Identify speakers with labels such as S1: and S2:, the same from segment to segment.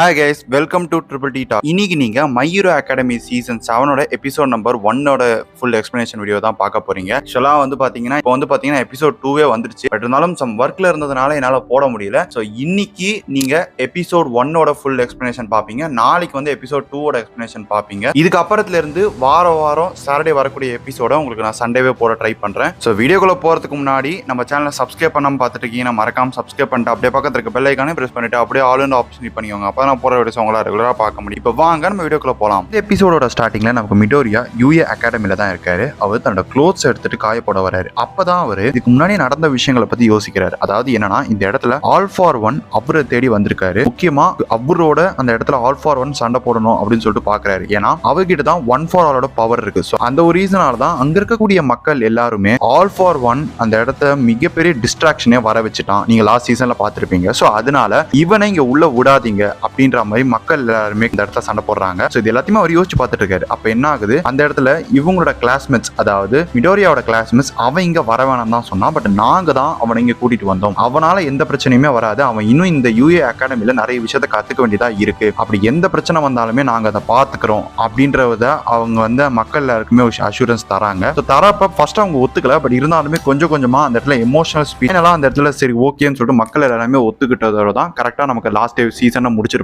S1: Hi guys, welcome to triple D talk. இன்னைக்கு நீங்க my hero academy season 7 episode number 1 full explanation video தான் பார்க்க போறீங்க. ஆக்சுவலா பாத்தீங்கன்னா எபிசோட் 2 வந்துருச்சு. பட் இருந்தாலும் சம் ஒர்க்ல இருந்ததுனால என்னால போட முடியல. ஸோ இன்னைக்கு நீங்க எபிசோட் 1 ஃபுல் எக்ஸ்பிளனேஷன் பாப்பீங்க. நாளைக்கு எபிசோட் 2 எக்ஸ்பிளனேஷன் பாப்பீங்க. இதுக்கு அப்புறத்துல இருந்து வாரம் சாட்டர்டே வரக்கூடிய எபிசோட உங்களுக்கு நான் சண்டேவே போட ட்ரை பண்றேன். ஸோ வீடியோக்குள்ள போறதுக்கு முன்னாடி நம்ம சேனலை சப்ஸ்கிரைப் பண்ணாம பார்த்துட்டு இருக்கீங்கன்னா மறக்காம சப்ஸ்கிரைப் பண்ணிட்டு அப்படியே பக்கத்துல இருக்க பெல் ஐகானை பிரஸ் பண்ணிட்டு அப்படியே ஆல் அண்ட் ஆப்ஷன் பண்ணிக்கோங்க. நான் போற வீடியோஸ் உங்களால ரெகுலரா பார்க்க முடியும். இப்போ வாங்க நம்ம வீடியோக்குள்ள போலாம். இந்த எபிசோடோட ஸ்டார்டிங்ல நமக்கு மிடோரியா யூஏ அகாடமில தான் இருக்காரு. அவர் தன்னோட க்ளோத்ஸ் எடுத்துட்டு காய போட வராரு. அப்பதான் அவரு இதுக்கு முன்னாடி நடந்த விஷயங்களை பத்தி யோசிக்கிறாரு. அதாவது என்னன்னா, இந்த இடத்துல ஆல் ஃபார் ஒன் அவரை தேடி வந்திருக்காரு. முக்கியமா அவரோட அந்த இடத்துல ஆல் ஃபார் ஒன் சண்டை போடணும் அப்படின்னு சொல்லிட்டு பாக்குறாரு. ஏன்னா அவர்கிட்ட தான் ஒன் ஃபார் ஆலோட பவர் இருக்கு. ஸோ அந்த ஒரு ரீசனால தான் அங்க இருக்கக்கூடிய மக்கள் எல்லாருமே ஆல் ஃபார் ஒன் அந்த இடத்த மிகப்பெரிய டிஸ்ட்ராக்ஷனே வர வச்சுட்டான். நீங்க லாஸ்ட் சீசன்ல பாத்துருப்பீங்க. ஸோ அதனால இவனை இங்க உள்ள விடாதீங்க அப்படின்ற மாதிரி மக்கள் எல்லாருமே இந்த இடத்துல சண்டை போடுறாங்க. சோ இது எல்லாத்தையுமே அவர் யோசிச்சு பார்த்துட்டு இருக்காரு. அப்ப என்ன ஆகுது, அந்த இடத்துல இவங்களோட கிளாஸ்மேட்ஸ், அதாவது மிடோரியாவோட கிளாஸ்மேட்ஸ் அவன் இங்க வர வேணாம் தான் சொன்னான். பட் நாங்க தான் அவனை இங்க கூட்டிட்டு வந்தோம். அவனால எந்த பிரச்சனையுமே வராது. அவன் இன்னும் இந்த யூஏ அகாடமில நிறைய விஷயத்த கத்துக்க வேண்டியதா இருக்கு. அப்படி எந்த பிரச்சனை வந்தாலுமே நாங்க அதை பாத்துக்கிறோம் அப்படின்றத அவங்க மக்கள் எல்லாருக்குமே அஷூரன்ஸ் தராங்க. தரப்ப ஃபர்ஸ்ட் அவங்க ஒத்துக்கல. பட் இருந்தாலுமே கொஞ்சம் கொஞ்சமா அந்த இடத்துல எமோஷனல் ஸ்பீட் எல்லாம் அந்த இடத்துல சரி ஓகேன்னு சொல்லிட்டு மக்கள் எல்லாருமே ஒத்துக்கிட்டதோட தான் கரெக்டா நமக்கு லாஸ்ட் சீசன் முடிச்சிருப்பாங்க.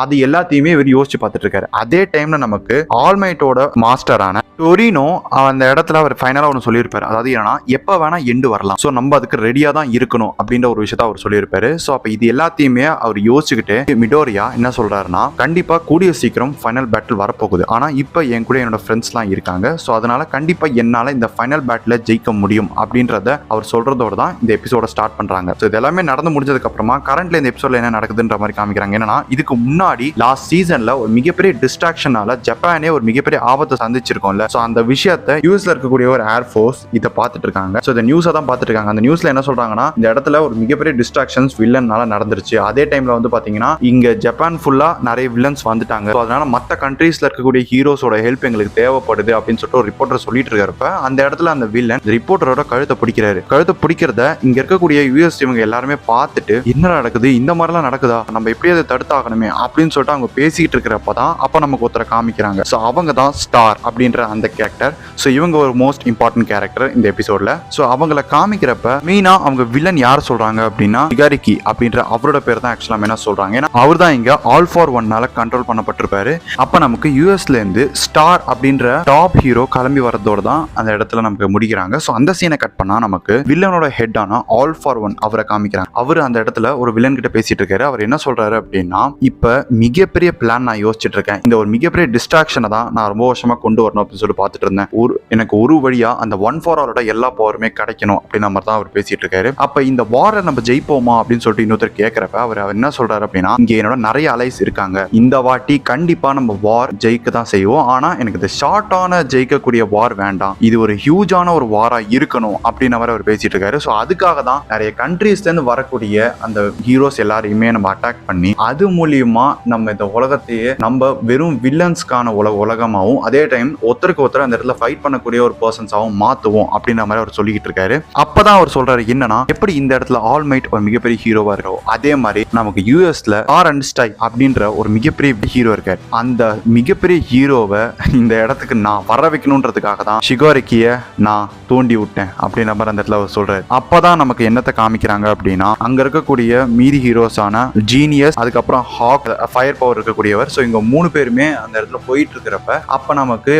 S1: அது எல்லாத்தையுமே இவர் யோசிச்சு பார்த்துட்டு இருக்காரு. அதே டைம்ல நமக்கு ஆல்மைட்டோட மாஸ்டரான டொரினோ அந்த இடத்துல அவர் ஃபைனலா ஒன்று சொல்லியிருப்பாரு. அதாவது என்னன்னா, எப்ப வேணா எண்டு வரலாம். ஸோ நம்ம அதுக்கு ரெடியா தான் இருக்கணும் அப்படின்ற ஒரு விஷயத்த அவர் சொல்லியிருப்பாரு. ஸோ அப்ப இது எல்லாத்தையுமே அவர் யோசிச்சுக்கிட்டு மிடோரியா என்ன சொல்றாருன்னா, கண்டிப்பா கூடிய சீக்கிரம் ஃபைனல் பேட்டில் வரப்போகுது. ஆனா இப்ப என் கூட என்னோட ஃப்ரெண்ட்ஸ் எல்லாம் இருக்காங்க. ஸோ அதனால கண்டிப்பா என்னால இந்த ஃபைனல் பேட்டில் ஜெயிக்க முடியும் அப்படின்றத அவர் சொல்றதோட தான் இந்த எபிசோட ஸ்டார்ட் பண்றாங்க. ஸோ இது எல்லாமே நடந்து முடிஞ்சதுக்கு அப்புறமா கரண்ட்ல இந்த எபிசோட்ல என்ன நடக்குதுன்ற மாதிரி காமிக்கிறாங்க. என்னன்னா, இதுக்கு முன்னாடி லாஸ்ட் சீசன்ல ஒரு மிகப்பெரிய டிஸ்ட்ராக்ஷனால ஜப்பானே ஒரு மிகப்பெரிய ஆபத்தை சந்திச்சிருக்கோம்ல. சோ அந்த விஷயத்தை யூஎஸ்ல இருக்கக்கூடிய ஒரு ஏர்ஃபோர்ஸ் இதை பார்த்துட்டு இருக்காங்க. சோ இந்த நியூஸை தான் பார்த்துட்டு இருக்காங்க. அந்த நியூஸ்ல என்ன சொல்றாங்கன்னா, இந்த இடத்துல ஒரு மிகப்பெரிய டிஸ்ட்ராக்ஷன்ஸ் வில்லன்னால நடந்துருச்சு. அதே டைம்ல பாத்தீங்கன்னா இங்க ஜப்பான் ஃபுல்லா நிறைய வில்லன்ஸ் வந்துட்டாங்க. அதனால மற்ற கண்ட்ரீஸ்ல இருக்கக்கூடிய ஹீரோஸோட ஹெல்ப் எங்களுக்கு தேவைப்படுது அப்படின்னு சொல்லிட்டு ஒரு ரிப்போர்ட்டர் சொல்லிட்டு இருக்காருப்ப அந்த இடத்துல அந்த வில்லன் ரிப்போர்ட்டரோட கழுத்தை பிடிக்கிறாரு. கழுத்தை பிடிக்கிறத இங்க இருக்கக்கூடிய யூஎஸ் இவங்க எல்லாருமே பார்த்துட்டு என்ன நடக்குது, இந்த மாதிரிலாம் நடக்குதா, நம்ம எப்படி அதை தடுத்தாகணுமே அப்படின்னு சொல்லிட்டு அவங்க பேசிட்டு இருக்கிறப்பதான் அப்ப நமக்கு ஒருத்தரை காமிக்கிறாங்க. சோ அவங்க தான் ஸ்டார் அப்படின்ற அந்த கேரக்டர். சோ இவங்க ஒரு மோஸ்ட் இம்பார்ட்டன்ட் கேரக்டர் இந்த எபிசோட்ல. சோ அவங்கள காமிக்கிறப்ப மெயினா அவங்க வில்லன் யார் சொல்றாங்க அப்படின்னா, சிகாரிக்கி அப்படின்ற அவரோட பேர் தான் ஆக்சுவலா என்ன சொல்றாங்க. ஏன்னா அவர் தான் இங்க ஆல் ஃபார் ஒன்னால கண்ட்ரோல் பண்ணப்பட்டிருப்பாரு. அப்ப நமக்கு யூஎஸ்ல இருந்து ஸ்டார் அப்படின்ற டாப் ஹீரோ கிளம்பி வரதோட தான் அந்த இடத்துல நமக்கு முடிக்கிறாங்க. சோ அந்த சீனை கட் பண்ணா நமக்கு வில்லனோட ஹெட்டான ஆல் ஃபார் ஒன் அவரை காமிக்கிறாங்க. அவர் அந்த இடத்துல ஒரு வில்லன் கிட்ட பேசிட்டு இருக்காரு. அவர் என்ன சொல்றாரு அப்படின்னா, இப்ப மிகப்பெரிய பிளான் நான் யோசிச்சுட்டு இருக்கேன். இந்த ஒரு மிகப்பெரிய டிஸ்ட்ராக்ஷனை தான் நான் ரொம்ப வருஷமா கொண்டு வரணும் அப்படின்னு சொல்லி பார்த்துட்டு இருந்தேன். எனக்கு ஒரு வழியா அந்த ஒன் ஃபார் ஆலோட எல்லா பவருமே கிடைக்கணும் அப்படின்ற மாதிரி தான் அவர் பேசிட்டு இருக்காரு. அப்ப இந்த வாரை நம்ம ஜெயிப்போமா அப்படின்னு சொல்லிட்டு இன்னொருத்தர் கேட்கிறப்ப அவர் என்ன சொல்றாரு அப்படின்னா, இங்க என்னோட நிறைய அலைஸ் இருக்காங்க. இந்த வாட்டி கண்டிப்பா நம்ம வார் ஜெயிக்க தான் செய்வோம். ஆனா எனக்கு இந்த ஷார்ட்டான ஜெயிக்கக்கூடிய வார் வேண்டாம். இது ஒரு ஹியூஜான ஒரு வாரா இருக்கணும் அப்படின்னு அவர் பேசிட்டு இருக்காரு. ஸோ அதுக்காக தான் நிறைய கண்ட்ரீஸ்ல இருந்து வரக்கூடிய அந்த ஹீரோஸ் எல்லாரையுமே நம்ம அட்டாக் பண்ணி அது மூலியமா நம்ம இந்த உலகத்தையே நம்ம வெறும் வில்லன்ஸ்க்கான உலகமாவும் அதே டைம் ஒருத்தருக்கு ஒருத்தர் அந்த இடத்துல ஃபைட் பண்ணக்கூடிய ஒரு பர்சன்ஸாவும் மாத்துவோம் அப்படின்ற மாதிரி அவர் சொல்லிக்கிட்டு இருக்காரு. அப்பதான் அவர் சொல்றாரு என்னன்னா, எப்படி இந்த இடத்துல ஆல்மைட் ஒரு மிகப்பெரிய ஹீரோவா இருக்கோ அதே மாதிரி நமக்கு யூஎஸ்ல ஆர் அண்ட் ஸ்டை அப்படின்ற ஒரு மிகப்பெரிய ஹீரோ இருக்காரு. அந்த மிகப்பெரிய ஹீரோவை இந்த இடத்துக்கு நான் வர வைக்கணும்ன்றதுக்காக தான் ஷிகாரிக்கிய நான் தூண்டி விட்டேன் அப்படின்ற மாதிரி அந்த இடத்துல அவர் சொல்றாரு. அப்பதான் நமக்கு என்னத்தை காமிக்கிறாங்க அப்படின்னா, அங்க இருக்கக்கூடிய மீதி ஹீரோஸான ஜீனியஸ், அதுக்கப்புறம் ஹாக், ஃபயர் பவர் இருக்கக்கூடியவர். ஸோ இங்க 3 பேருமே அந்த இடத்துல போயிட்டு இருக்கிறப்ப அப்ப நமக்கு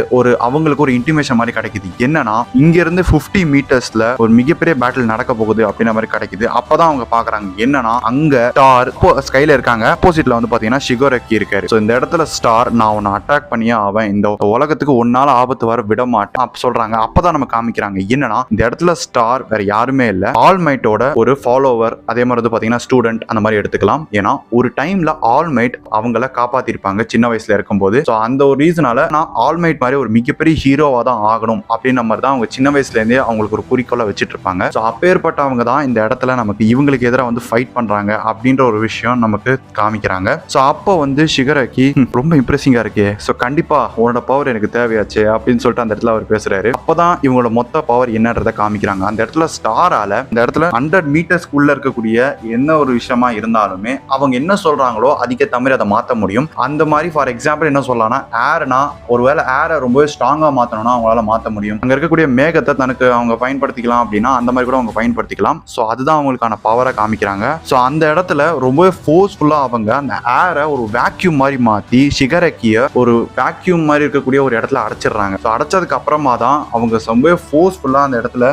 S1: அவங்களுக்கு ஒரு இன்டிமேஷன் மாதிரி கிடைக்குது. என்னன்னா, இங்க இருந்து 50 மீட்டர்ஸ்ல ஒரு மிகப்பெரிய பேட்டில் நடக்க போகுது அப்படின்ற மாதிரி கிடைக்குது. அப்பதான் அவங்க பாக்குறாங்க என்னன்னா, அங்க ஸ்டார் ஸ்கைல இருக்காங்க. ஆப்போசிட்ல பாத்தீங்கன்னா ஷிகோரக்கி இருக்காரு. ஸோ இந்த இடத்துல ஸ்டார், நான் உன்னை அட்டாக் பண்ணியே அவன் இந்த உலகத்துக்கு ஒன்னால ஆபத்து வர விட மாட்டேன் அப்ப சொல்றாங்க. அப்பதான் நம்ம காமிக்கிறாங்க என்னன்னா, இந்த இடத்துல ஸ்டார் வேற யாருமே இல்ல, ஆல்மைட்டோட ஒரு ஃபாலோவர், அதே மாதிரி பாத்தீங்கன்னா ஸ்டூடெண்ட் அந்த மாதிரி எடுத்துக்கலாம். ஏன்னா ஒரு டைம்ல ஆல்மைட் அவங்கள காப்பாத்திருப்பாங்க சின்ன வயசுல இருக்கும்போது. சோ அந்த ஒரு ரீசனால நான் ஆல்மைட் மாதிரி ஒரு மிகப்பெரிய ஹீரோவா தான் ஆகணும் அப்படின்ற மாதிரி தான் அவங்க சின்ன வயசுல இருந்தே அவங்களுக்கு ஒரு குறிக்கோளை வச்சுட்டு இருப்பாங்க. சோ அப்பேற்பட்டவங்க தான் இந்த இடத்துல நமக்கு இவங்களுக்கு எதிராக ஃபைட் பண்றாங்க அப்படின்ற ஒரு விஷயம் நமக்கு காமிக்கிறாங்க. சோ அப்போ ஷிகரக்கி ரொம்ப இம்ப்ரெசிங்கா இருக்கே, சோ கண்டிப்பா உன்னோட பவர் எனக்கு தேவையாச்சு அப்படின்னு சொல்லிட்டு அந்த இடத்துல அவர் பேசுறாரு. அப்பதான் இவங்களோட மொத்த பவர் என்னன்றதை காமிக்கிறாங்க. அந்த இடத்துல ஸ்டாரால இந்த இடத்துல 100 மீட்டர்ஸ்க்குள்ள இருக்கக்கூடிய என்ன ஒரு விஷயமா இருந்தாலுமே அவங்க என்ன சொல்றாங்க சொல்றாங்களோ அதுக்கேற்ற மாதிரி அதை மாற்ற முடியும். அந்த மாதிரி ஃபார் எக்ஸாம்பிள் என்ன சொல்லலாம்னா, ஏர்னா ஒருவேளை ஏரை ரொம்பவே ஸ்ட்ராங்கா மாற்றணும்னா அவங்களால மாற்ற முடியும். அங்க இருக்கக்கூடிய மேகத்தை தனக்கு அவங்க பயன்படுத்திக்கலாம் அப்படின்னா அந்த மாதிரி கூட அவங்க பயன்படுத்திக்கலாம். ஸோ அதுதான் அவங்களுக்கான பவரை காமிக்கிறாங்க. ஸோ அந்த இடத்துல ரொம்பவே ஃபோர்ஸ்ஃபுல்லா அவங்க அந்த ஏரை ஒரு வேக்யூம் மாதிரி மாற்றி ஷிகரக்கிய ஒரு வேக்யூம் மாதிரி இருக்கக்கூடிய ஒரு இடத்துல அடைச்சிடுறாங்க. ஸோ அடைச்சதுக்கு அப்புறமா தான் அவங்க ரொம்பவே ஃபோர்ஸ்ஃபுல்லா அந்த இடத்துல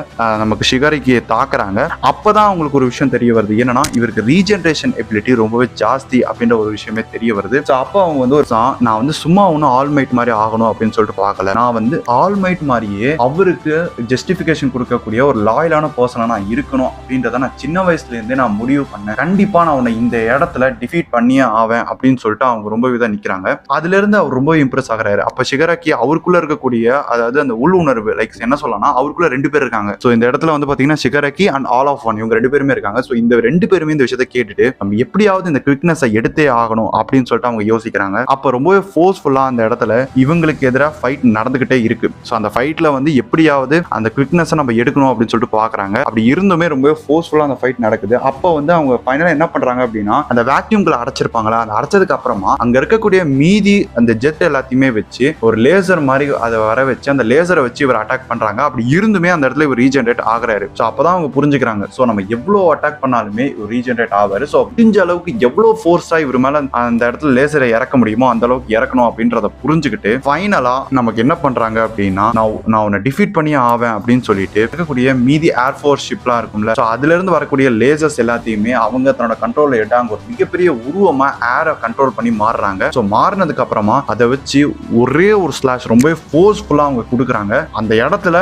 S1: நமக்கு ஷிகரக்கியை தாக்குறாங்க. அப்பதான் அவங்களுக்கு ஒரு விஷயம் தெரிய வருது, என்னன்னா இவருக்கு ரீஜெனரேஷன் எபிலிட்டி ரொம்பவே ஜாஸ்தி அப்படின்ற ஒரு விஷயமே தெரிய வருது. ஸோ அப்போ அவங்க வந்து நான் வந்து சும்மா ஒன்றும் ஆல்மைட் மாதிரி ஆகணும் அப்படின்னு சொல்லிட்டு பார்க்கல, நான் வந்து ஆல்மைட் மாதிரியே அவருக்கு ஜஸ்டிஃபிகேஷன் கொடுக்கக்கூடிய ஒரு லாயலான பர்சனா நான் இருக்கணும் அப்படின்றத நான் சின்ன வயசுல இருந்தே நான் முடிவு பண்ணேன். கண்டிப்பா நான் உன்னை இந்த இடத்துல டிஃபீட் பண்ணியே ஆவேன் அப்படின்னு சொல்லிட்டு அவங்க ரொம்ப விதம் நிக்கிறாங்க. அதுல இருந்து அவர் ரொம்ப இம்ப்ரெஸ் ஆகிறாரு. அப்ப ஷிகரக்கி அவருக்குள்ள இருக்கக்கூடிய அதாவது அந்த உள்ளுணர்வு லைக் என்ன சொல்லலாம், அவருக்குள்ள 2 பேர் இருக்காங்க. ஸோ இந்த இடத்துல வந்து பாத்தீங்கன்னா ஷிகரக்கி அண்ட் ஆல் ஆஃப் ஒன் இவங்க 2 பேருமே இருக்காங்க. ஸோ இந்த 2 பேருமே இந்த விஷயத்தை கேட்டுட்டு நம்ம எப்படியாவது இந்த குவிக்னஸை எடுத்தே ஆகணும் அப்படின்னு சொல்லிட்டு அவங்க யோசிக்கிறாங்க. அப்ப ரொம்பவே ஃபோர்ஸ்ஃபுல்லா அந்த இடத்துல இவங்களுக்கு எதிராக ஃபைட் நடந்துகிட்டே இருக்கு. ஸோ அந்த ஃபைட்ல வந்து எப்படியாவது அந்த குவிக்னஸை நம்ம எடுக்கணும் அப்படின்னு சொல்லிட்டு பாக்குறாங்க. அப்படி இருந்துமே ரொம்பவே ஃபோர்ஸ்ஃபுல்லா அந்த ஃபைட் நடக்குது. அப்போ வந்து அவங்க ஃபைனலா என்ன பண்றாங்க அப்படின்னா, அந்த வேக்யூம்களை அடைச்சிருப்பாங்களா, அந்த அடைச்சதுக்கு அப்புறமா அங்க இருக்கக்கூடிய மீதி அந்த ஜெட் எல்லாத்தையுமே வச்சு ஒரு லேசர் மாதிரி அதை வர வச்சு அந்த லேசரை வச்சு இவர் அட்டாக் பண்றாங்க. அப்படி இருந்துமே அந்த இடத்துல இவர் ரீஜெனரேட் ஆகுறாரு. ஸோ அப்பதான் அவங்க புரிஞ்சுக்கிறாங்க, ஸோ நம்ம எவ்வளோ அட்டாக் பண்ணாலுமே இவர் ரீஜெனரேட் ஆவாரு. ஸோ முடிஞ்ச அளவுக்கு எவ்வளோ ஃபோர்ஸா இவர் மேல அந்த இடத்துல லேசரை இறக்க முடியுமோ அந்த அளவுக்கு இறக்கணும் அப்படின்றத புரிஞ்சுக்கிட்டு ஃபைனலா நமக்கு என்ன பண்றாங்க அப்படின்னா, நான் உன்னை டிஃபீட் பண்ணி ஆவேன் அப்படின்னு சொல்லிட்டு இருக்கக்கூடிய மீதி ஏர்ஃபோர்ஸ் ஷிப்லாம் இருக்கும்ல, ஸோ அதுல இருந்து வரக்கூடிய லேசர்ஸ் எல்லாத்தையுமே அவங்க தன்னோட கண்ட்ரோல்ல எடுத்தாங்க. ஒரு மிகப்பெரிய உருவமா ஏரை கண்ட்ரோல் பண்ணி மாறுறாங்க. ஸோ மாறினதுக்கு அப்புறமா அதை வச்சு ஒரே ஒரு ஸ்லாஷ் ரொம்ப ஃபோர்ஸ்ஃபுல்லா அவங்க கொடுக்குறாங்க. அந்த இடத்துல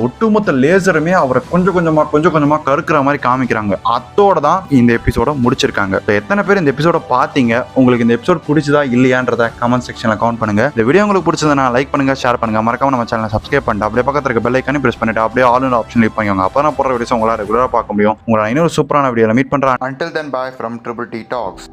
S1: ஒட்டுமொத்த லேசருமே அவரை கொஞ்சம் கொஞ்சமா கருக்குற மாதிரி காமிக்கிறாங்க. அதோட தான் இந்த எபிசோட முடிச்சிருக்காங்க. எத்தனை பேர் இந்த எபிசோட பாத்தீங்க, உங்களுக்கு இந்த எபிசோட் பிடிச்சதா இல்லையான்றத கமெண்ட் செக்ஷன்ல கமெண்ட் பண்ணுங்க. இந்த வீடியோ உங்களுக்கு பிடிச்சதுன்னா லைக் பண்ணுங்க, ஷேர் பண்ணுங்க, மறக்காம நம்ம சேனலை சப்ஸ்கிரைப் பண்ணிட்டு அப்படியே பக்கத்துல இருக்க பெல் ஐகானை பிரஸ் பண்ணிட்டு அப்படியே ஆல் ஆப்ஷன் கிளிக் பண்ணிக்கோங்க. அப்போ நான் போடுற வீடியோஸ் உங்களால ரெகுலரா பார்க்க முடியும். உங்களை இன்னொரு சூப்பரான வீடியோல மீட் பண்றேன். Until then, bye from Triple T Talks.